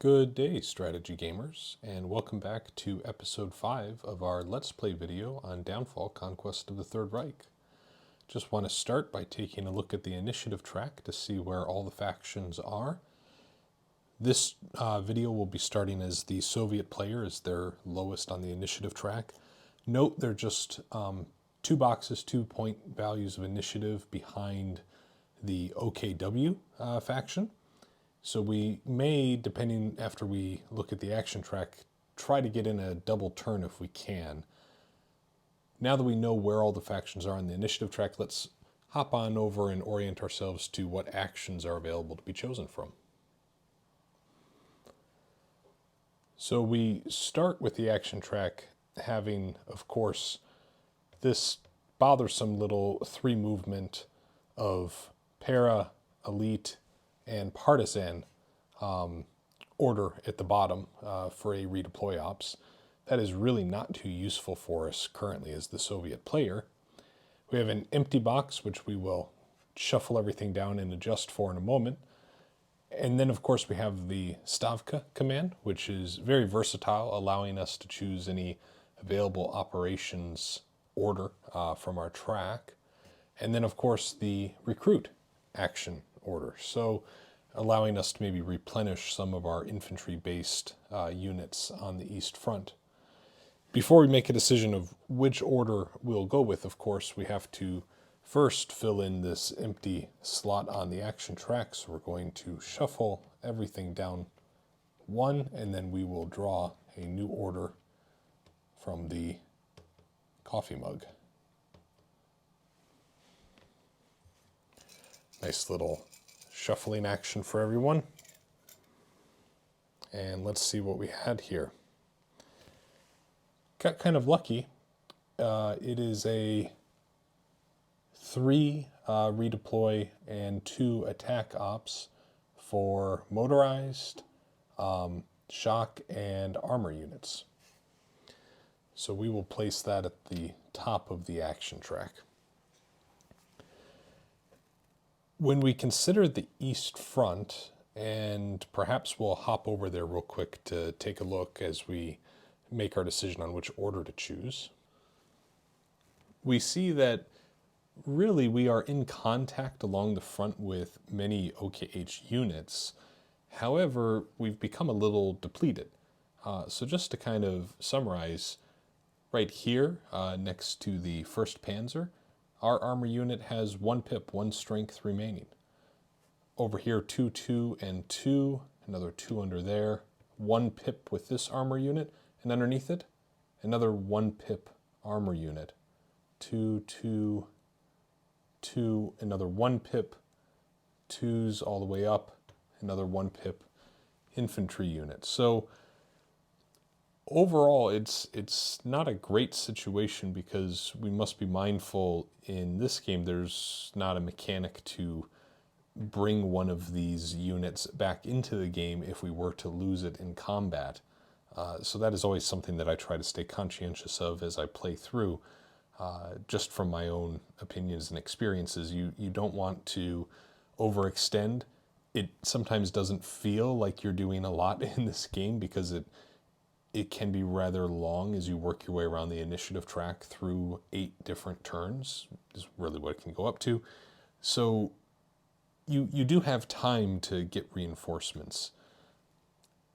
Good day, strategy gamers, and welcome back to episode 5 of our Let's Play video on Downfall: Conquest of the Third Reich. Just want to start by taking a look at the initiative track to see where all the factions are. This video will be starting as the Soviet player, as they're lowest on the initiative track. Note they're just 2 boxes, 2 point values of initiative behind the OKW faction. So we may, depending after we look at the action track, try to get in a double turn if we can. Now that we know where all the factions are on the initiative track, let's hop on over and orient ourselves to what actions are available to be chosen from. So we start with the action track having, of course, this bothersome little 3 movement of para, elite, and partisan order at the bottom for a redeploy ops. That is really not too useful for us currently as the Soviet player. We have an empty box, which we will shuffle everything down and adjust for in a moment. And then, of course, we have the Stavka command, which is very versatile, allowing us to choose any available operations order from our track. And then, of course, the recruit action order. So allowing us to maybe replenish some of our infantry-based units on the East Front. Before we make a decision of which order we'll go with, of course, we have to first fill in this empty slot on the action track. So we're going to shuffle everything down 1, and then we will draw a new order from the coffee mug. Nice little shuffling action for everyone. And let's see what we had here. Got kind of lucky. It is a 3 redeploy and 2 attack ops for motorized, shock, and armor units. So we will place that at the top of the action track. When we consider the East Front, and perhaps we'll hop over there real quick to take a look as we make our decision on which order to choose, we see that really we are in contact along the front with many OKH units. However, we've become a little depleted. So just to kind of summarize, right here next to the 1st Panzer, our armor unit has 1 pip, 1 strength remaining. Over here, 2, 2, and 2, another 2 under there, 1 pip with this armor unit, and underneath it, another 1 pip armor unit. 2, 2, 2, another 1 pip, 2s all the way up, another 1 pip infantry unit. So overall, it's not a great situation because we must be mindful in this game there's not a mechanic to bring one of these units back into the game if we were to lose it in combat. So that is always something that I try to stay conscientious of as I play through. Just from my own opinions and experiences, you don't want to overextend. It sometimes doesn't feel like you're doing a lot in this game because it can be rather long as you work your way around the initiative track through 8 different turns, is really what it can go up to. So you do have time to get reinforcements.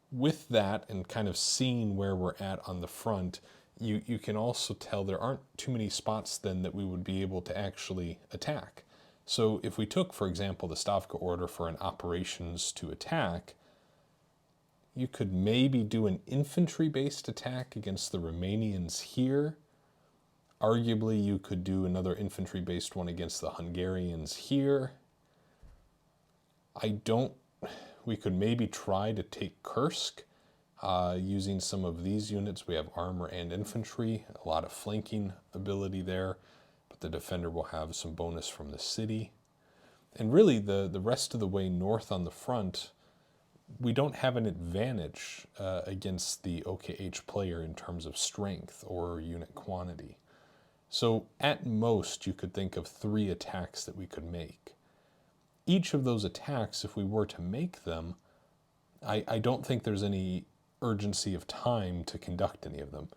With that, and kind of seeing where we're at on the front, you can also tell there aren't too many spots then that we would be able to actually attack. So if we took, for example, the Stavka order for an operations to attack, you could maybe do an infantry-based attack against the Romanians here. Arguably, you could do another infantry-based one against the Hungarians here. We could maybe try to take Kursk using some of these units. We have armor and infantry, a lot of flanking ability there, but the defender will have some bonus from the city. And really, the rest of the way north on the front, we don't have an advantage against the OKH player in terms of strength or unit quantity. So at most, you could think of 3 attacks that we could make. Each of those attacks, if we were to make them, I don't think there's any urgency of time to conduct any of them.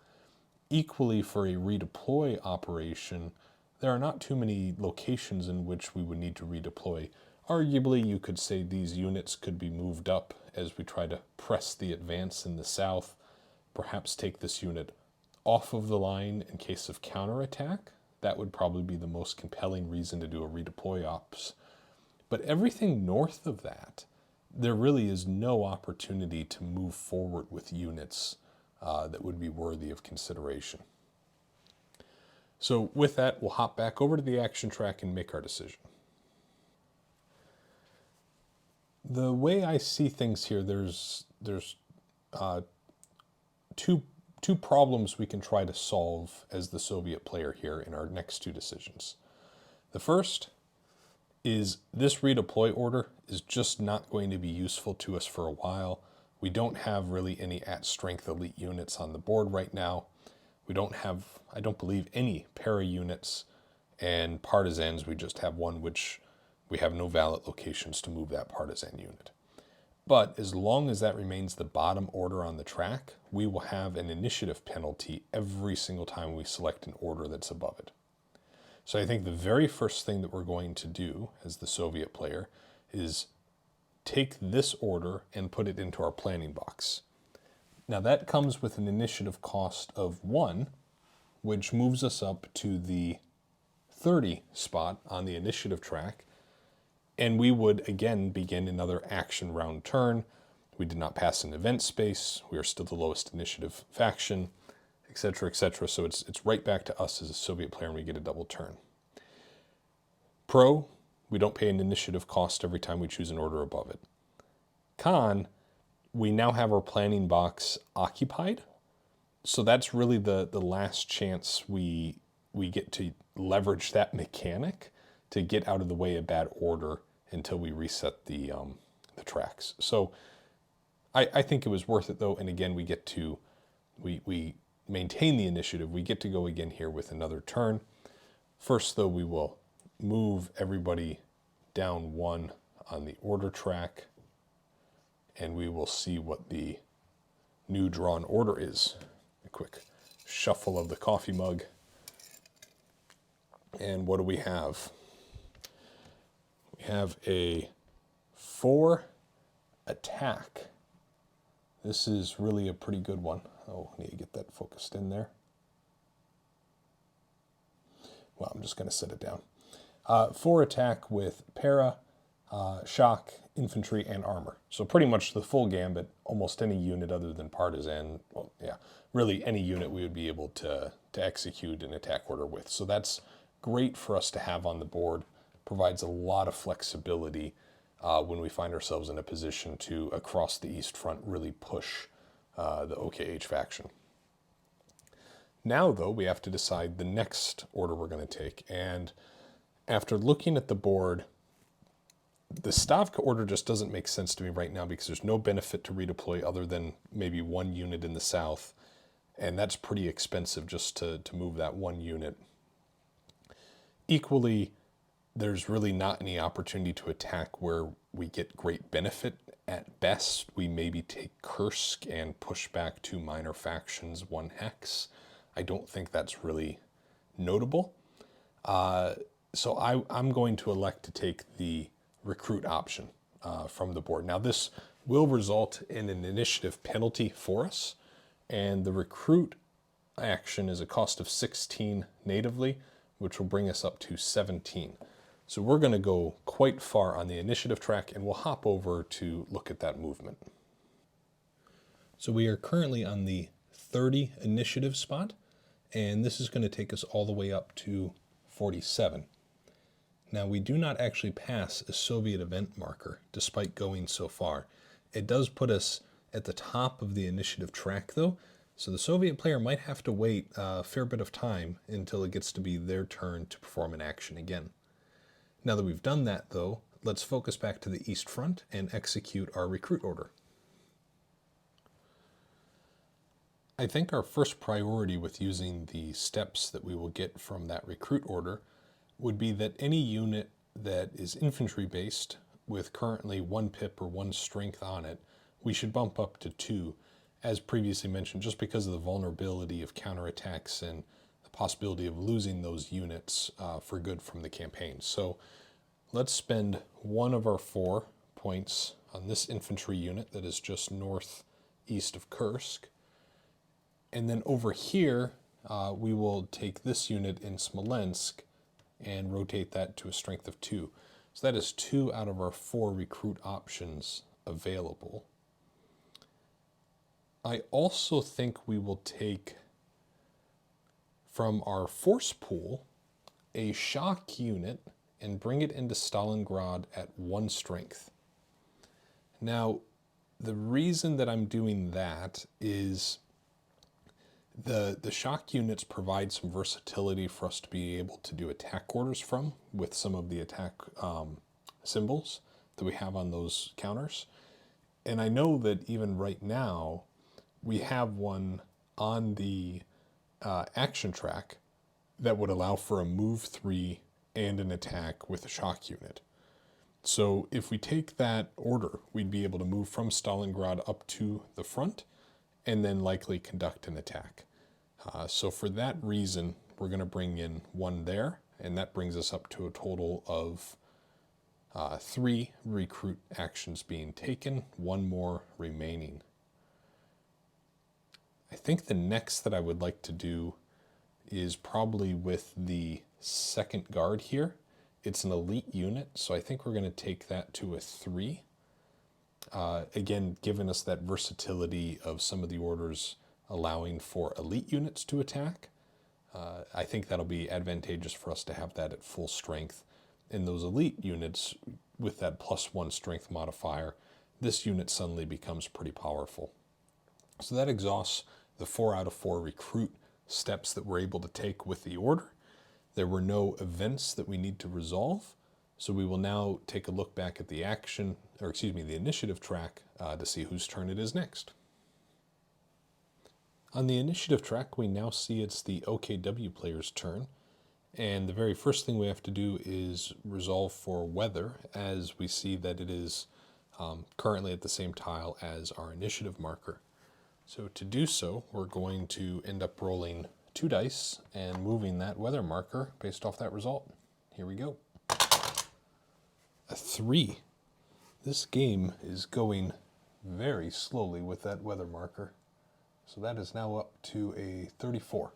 Equally, for a redeploy operation, there are not too many locations in which we would need to redeploy. Arguably, you could say these units could be moved up as we try to press the advance in the south, perhaps take this unit off of the line in case of counterattack. That would probably be the most compelling reason to do a redeploy ops. But everything north of that, there really is no opportunity to move forward with units that would be worthy of consideration. So with that, we'll hop back over to the action track and make our decision. The way I see things here, there's two problems we can try to solve as the Soviet player here in our next two decisions. The first is this redeploy order is just not going to be useful to us for a while. We don't have really any at-strength elite units on the board right now. We don't have, I don't believe, any para units, and partisans, we just have one, which we have no valid locations to move that partisan unit. But as long as that remains the bottom order on the track, we will have an initiative penalty every single time we select an order that's above it. So I think the very first thing that we're going to do as the Soviet player is take this order and put it into our planning box. Now that comes with an initiative cost of 1, which moves us up to the 30 spot on the initiative track. And we would again begin another action round turn. We did not pass an event space. We are still the lowest initiative faction, etc., etc. So it's right back to us as a Soviet player and we get a double turn. Pro, we don't pay an initiative cost every time we choose an order above it. Con, we now have our planning box occupied. So that's really the last chance we get to leverage that mechanic to get out of the way of bad order until we reset the tracks. So I think it was worth it though, and again we get to we maintain the initiative. We get to go again here with another turn. First though, we will move everybody down 1 on the order track, and we will see what the new drawn order is. A quick shuffle of the coffee mug. And what do we have? We have a 4 attack. This is really a pretty good one. Oh, I need to get that focused in there. Well, I'm just going to set it down. 4 attack with para, shock, infantry, and armor. So pretty much the full gambit, almost any unit other than partisan, well, yeah, really any unit we would be able to execute an attack order with. So that's great for us to have on the board. Provides a lot of flexibility when we find ourselves in a position to, across the East Front, really push the OKH faction. Now, though, we have to decide the next order we're going to take. And after looking at the board, the Stavka order just doesn't make sense to me right now because there's no benefit to redeploy other than maybe 1 unit in the south. And that's pretty expensive just to move that 1 unit. Equally, there's really not any opportunity to attack where we get great benefit. At best, we maybe take Kursk and push back 2 minor factions, 1 hex. I don't think that's really notable. So I'm going to elect to take the recruit option from the board. Now this will result in an initiative penalty for us, and the recruit action is a cost of 16 natively, which will bring us up to 17. So we're going to go quite far on the initiative track, and we'll hop over to look at that movement. So we are currently on the 30 initiative spot, and this is going to take us all the way up to 47. Now we do not actually pass a Soviet event marker, despite going so far. It does put us at the top of the initiative track though, so the Soviet player might have to wait a fair bit of time until it gets to be their turn to perform an action again. Now that we've done that though, let's focus back to the East Front and execute our recruit order. I think our first priority with using the steps that we will get from that recruit order would be that any unit that is infantry based with currently 1 pip or 1 strength on it we should bump up to 2, as previously mentioned, just because of the vulnerability of counterattacks and the possibility of losing those units for good from the campaign. So let's spend 1 of our 4 points on this infantry unit that is just northeast of Kursk. And then over here, we will take this unit in Smolensk and rotate that to a strength of 2. So that is 2 out of our 4 recruit options available. I also think we will take from our force pool a shock unit and bring it into Stalingrad at 1 strength. Now, the reason that I'm doing that is the shock units provide some versatility for us to be able to do attack orders from with some of the attack symbols that we have on those counters. And I know that even right now, we have one on the action track that would allow for a move 3 and an attack with a shock unit. So if we take that order, we'd be able to move from Stalingrad up to the front and then likely conduct an attack. So for that reason, we're going to bring in 1 there, and that brings us up to a total of 3 recruit actions being taken, 1 more remaining. I think the next that I would like to do is probably with the 2nd Guard here. It's an elite unit, so I think we're going to take that to a 3. Again, giving us that versatility of some of the orders allowing for elite units to attack. I think that'll be advantageous for us to have that at full strength. And those elite units, with that +1 strength modifier, this unit suddenly becomes pretty powerful. So that exhausts the 4 out of 4 recruit steps that we're able to take with the order. There were no events that we need to resolve, so we will now take a look back at the the initiative track to see whose turn it is next. On the initiative track, we now see it's the OKW player's turn, and the very first thing we have to do is resolve for weather, as we see that it is currently at the same tile as our initiative marker. So to do so, we're going to end up rolling 2 dice and moving that weather marker based off that result. Here we go. A 3. This game is going very slowly with that weather marker. So that is now up to a 34.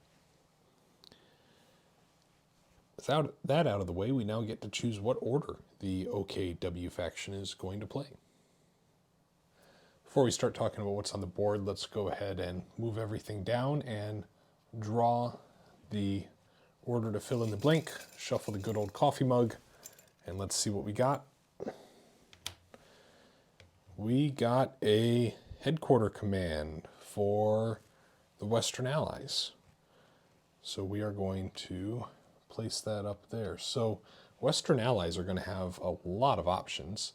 Without that out of the way, we now get to choose what order the OKW faction is going to play. Before we start talking about what's on the board, let's go ahead and move everything down and draw the order to fill in the blank, shuffle the good old coffee mug, and let's see what we got. We got a headquarter command for the Western Allies. So we are going to place that up there. So Western Allies are going to have a lot of options,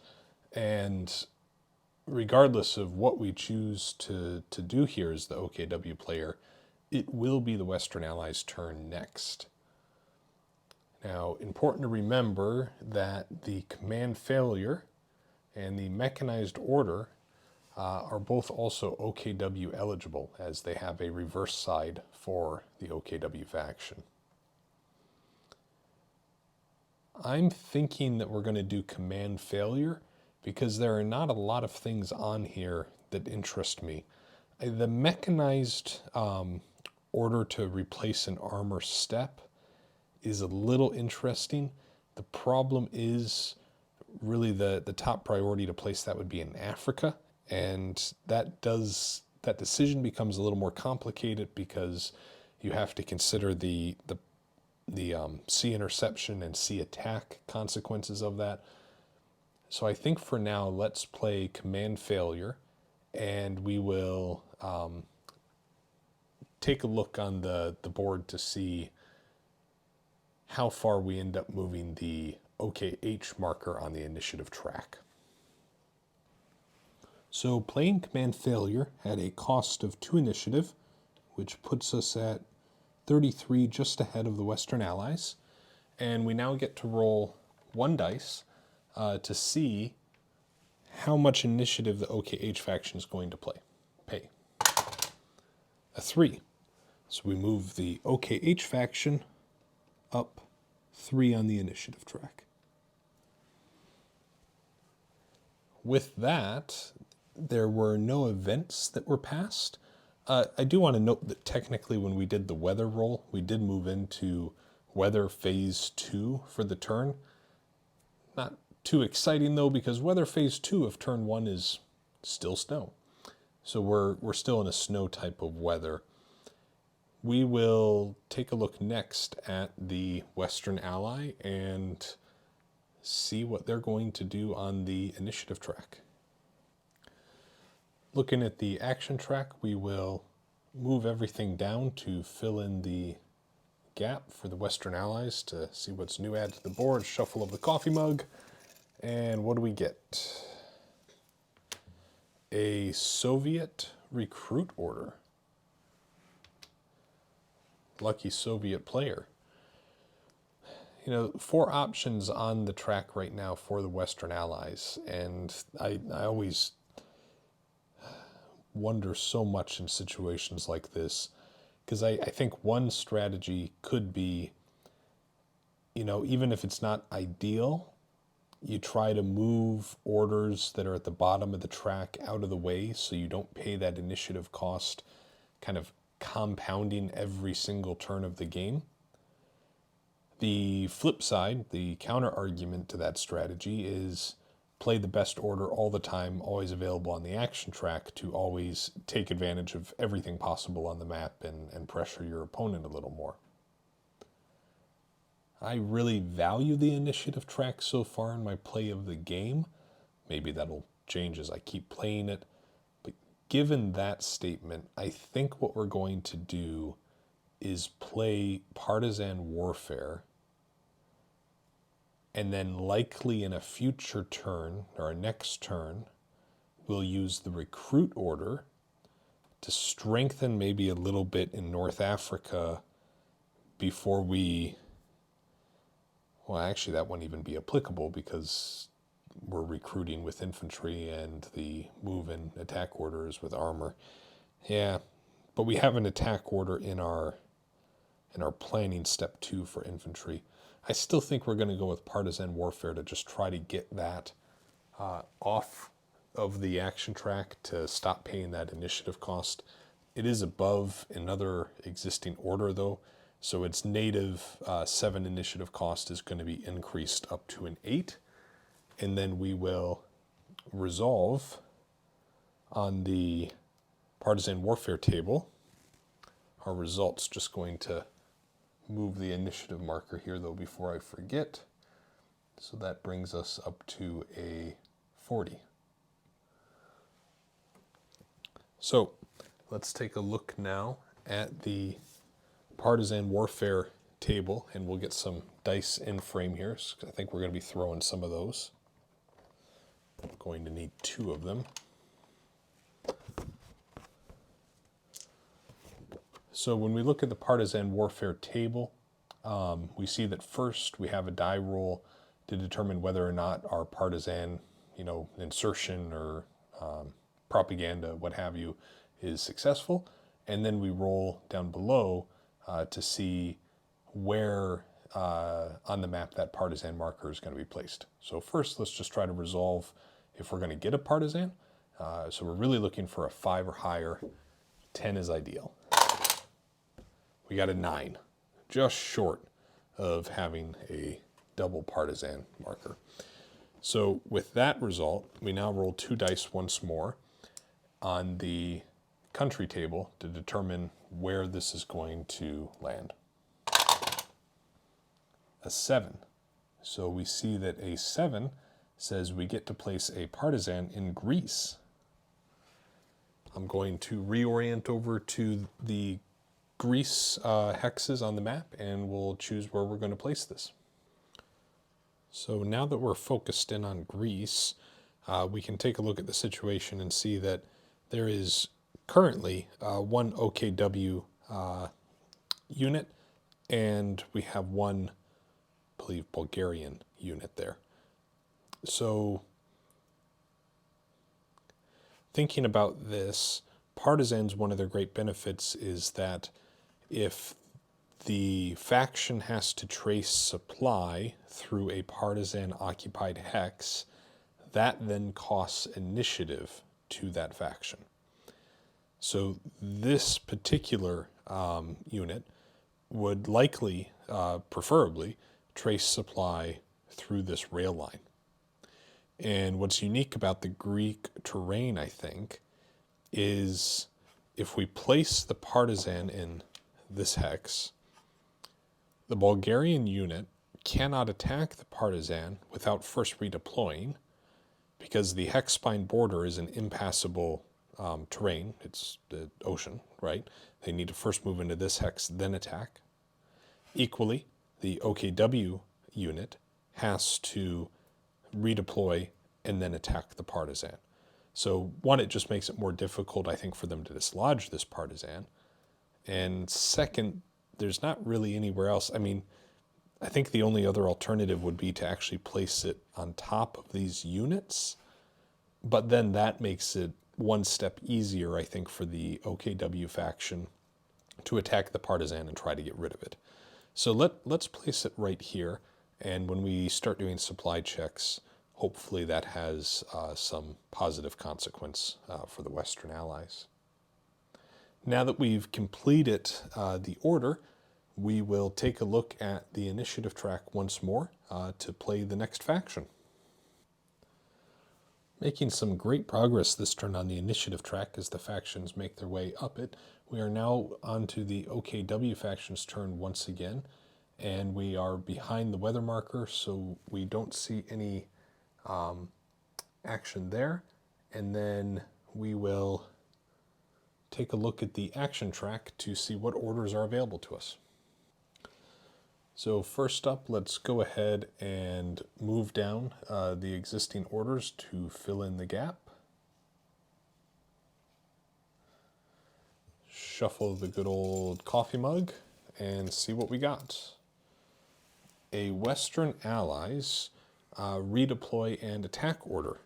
and regardless of what we choose to do here as the OKW player, it will be the Western Allies' turn next. Now, important to remember that the command failure and the mechanized order are both also OKW eligible, as they have a reverse side for the OKW faction. I'm thinking that we're going to do command failure because there are not a lot of things on here that interest me. The mechanized order to replace an armor step is a little interesting. The problem is really the top priority to place that would be in Africa, and that decision becomes a little more complicated because you have to consider the sea interception and sea attack consequences of that. So I think for now, let's play command failure, and we will take a look on the board to see how far we end up moving the OKH marker on the initiative track. So playing command failure at a cost of 2 initiative, which puts us at 33, just ahead of the Western Allies. And we now get to roll 1 dice to see how much initiative the OKH faction is going to pay. A 3. So we move the OKH faction up 3 on the initiative track. With that, there were no events that were passed. I do want to note that technically when we did the weather roll, we did move into weather phase 2 for the turn. Not too exciting though, because weather phase 2 of turn 1 is still snow. So we're still in a snow type of weather. We will take a look next at the Western Ally and see what they're going to do on the initiative track. Looking at the action track, we will move everything down to fill in the gap for the Western Allies to see what's new added to the board. Shuffle of the coffee mug. And what do we get? A Soviet recruit order. Lucky Soviet player. You know, 4 options on the track right now for the Western Allies, and I always wonder so much in situations like this, because I think one strategy could be, you know, even if it's not ideal, you try to move orders that are at the bottom of the track out of the way so you don't pay that initiative cost, kind of compounding every single turn of the game. The flip side, the counter argument to that strategy is play the best order all the time, always available on the action track to always take advantage of everything possible on the map and pressure your opponent a little more. I really value the initiative track so far in my play of the game. Maybe that'll change as I keep playing it. But given that statement, I think what we're going to do is play Partisan Warfare, and then likely in a future turn, or a next turn, we'll use the recruit order to strengthen maybe a little bit in North Africa before we... Well, actually, that wouldn't even be applicable because we're recruiting with infantry and the move and attack orders with armor. Yeah, but we have an attack order in our planning step 2 for infantry. I still think we're going to go with Partisan Warfare to just try to get that off of the action track to stop paying that initiative cost. It is above another existing order though, so its native 7 initiative cost is going to be increased up to an 8, and then we will resolve on the Partisan Warfare table. Our results, just going to move the initiative marker here though before I forget. So that brings us up to a 40. So let's take a look now at the Partisan Warfare table, and we'll get some dice in frame here. So I think we're going to be throwing some of those. I'm going to need 2 of them. So when we look at the Partisan Warfare table, we see that first we have a die roll to determine whether or not our partisan, insertion or propaganda, what have you, is successful. And then we roll down below to see where on the map that partisan marker is going to be placed. So first, let's just try to resolve if we're going to get a partisan. So we're really looking for a 5 or higher. 10 is ideal. We got a 9, just short of having a double partisan marker. So with that result, we now roll 2 dice once more on the country table to determine where this is going to land. A 7. So we see that a 7 says we get to place a partisan in Greece. I'm going to reorient over to the Greece hexes on the map, and we'll choose where we're going to place this. So now that we're focused in on Greece, we can take a look at the situation and see that there is currently 1 OKW unit, and we have 1, I believe, Bulgarian unit there. So thinking about this, partisans, one of their great benefits is that if the faction has to trace supply through a partisan occupied hex, that then costs initiative to that faction. So this particular unit would likely, preferably, trace supply through this rail line. And what's unique about the Greek terrain, I think, is if we place the partisan in this hex, the Bulgarian unit cannot attack the partisan without first redeploying, because the hex spine border is an impassable terrain. It's the ocean, right? They need to first move into this hex, then attack. Equally, the OKW unit has to redeploy and then attack the partisan. So one, it just makes it more difficult, I think, for them to dislodge this partisan. And second, there's not really anywhere else. I mean, I think the only other alternative would be to actually place it on top of these units, but then that makes it one step easier, I think, for the OKW faction to attack the partisan and try to get rid of it. So let's place it right here, and when we start doing supply checks, hopefully that has some positive consequence for the Western Allies. Now that we've completed the order, we will take a look at the initiative track once more to play the next faction. Making some great progress this turn on the initiative track as the factions make their way up it. We are now onto the OKW faction's turn once again, and we are behind the weather marker, so we don't see any action there. And then we will take a look at the action track to see what orders are available to us. So first up, let's go ahead and move down the existing orders to fill in the gap. Shuffle the good old coffee mug and see what we got. A Western Allies redeploy and attack order.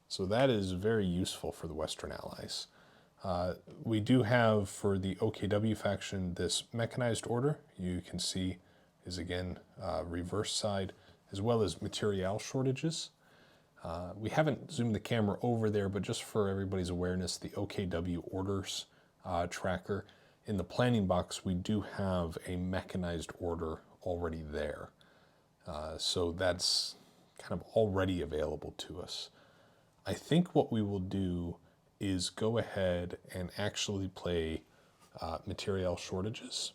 So that is very useful for the Western Allies. We do have, for the OKW faction, this mechanized order. You can see is again reverse side, as well as material shortages. We haven't zoomed the camera over there, but just for everybody's awareness, the OKW orders tracker, in the planning box, we do have a mechanized order already there. So that's kind of already available to us. I think what we will do is go ahead and actually play material shortages.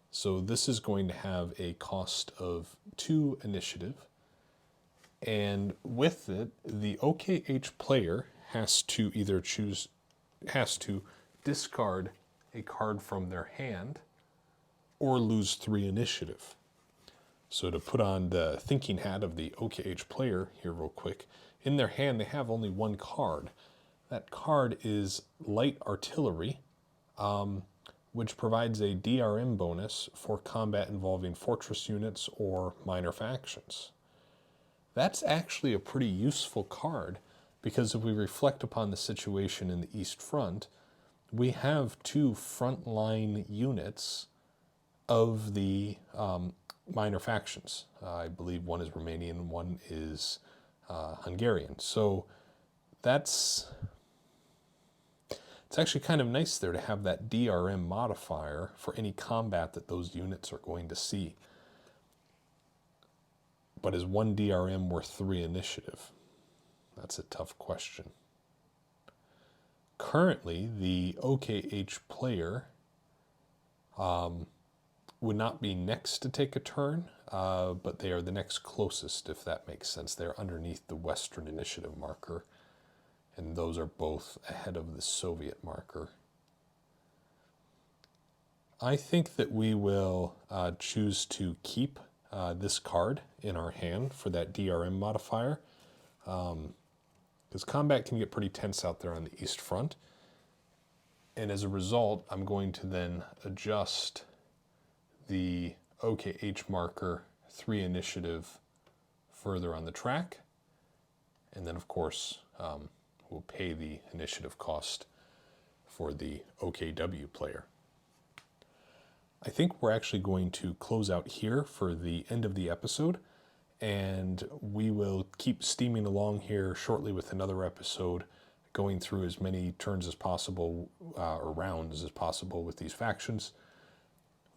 So this is going to have a cost of 2 initiative. And with it, the OKH player has to either discard a card from their hand or lose 3 initiative. So to put on the thinking hat of the OKH player here real quick, in their hand they have only 1 card. That card is Light Artillery, which provides a DRM bonus for combat involving fortress units or minor factions. That's actually a pretty useful card, because if we reflect upon the situation in the East Front, we have 2 frontline units of the minor factions. I believe one is Romanian, one is Hungarian. So it's actually kind of nice there to have that DRM modifier for any combat that those units are going to see. But is 1 DRM worth 3 initiative? That's a tough question. Currently, the OKH player would not be next to take a turn, but they are the next closest, if that makes sense. They're underneath the Western initiative marker, and those are both ahead of the Soviet marker. I think that we will choose to keep this card in our hand for that DRM modifier, because combat can get pretty tense out there on the East Front. And as a result, I'm going to then adjust the OKH marker 3 initiative further on the track. And then, of course, will pay the initiative cost for the OKW player. I think we're actually going to close out here for the end of the episode, and we will keep steaming along here shortly with another episode, going through as many turns as possible, or rounds as possible with these factions.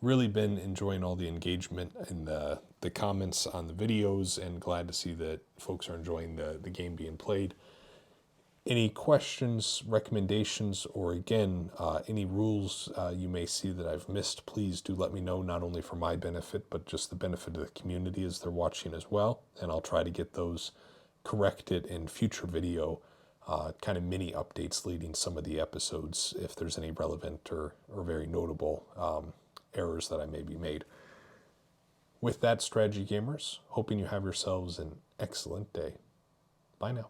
Really been enjoying all the engagement and the comments on the videos, and glad to see that folks are enjoying the game being played. Any questions, recommendations, or again, any rules you may see that I've missed, please do let me know, not only for my benefit, but just the benefit of the community as they're watching as well. And I'll try to get those corrected in future video, kind of mini updates leading some of the episodes if there's any relevant or very notable errors that I may be made. With that, strategy gamers, hoping you have yourselves an excellent day. Bye now.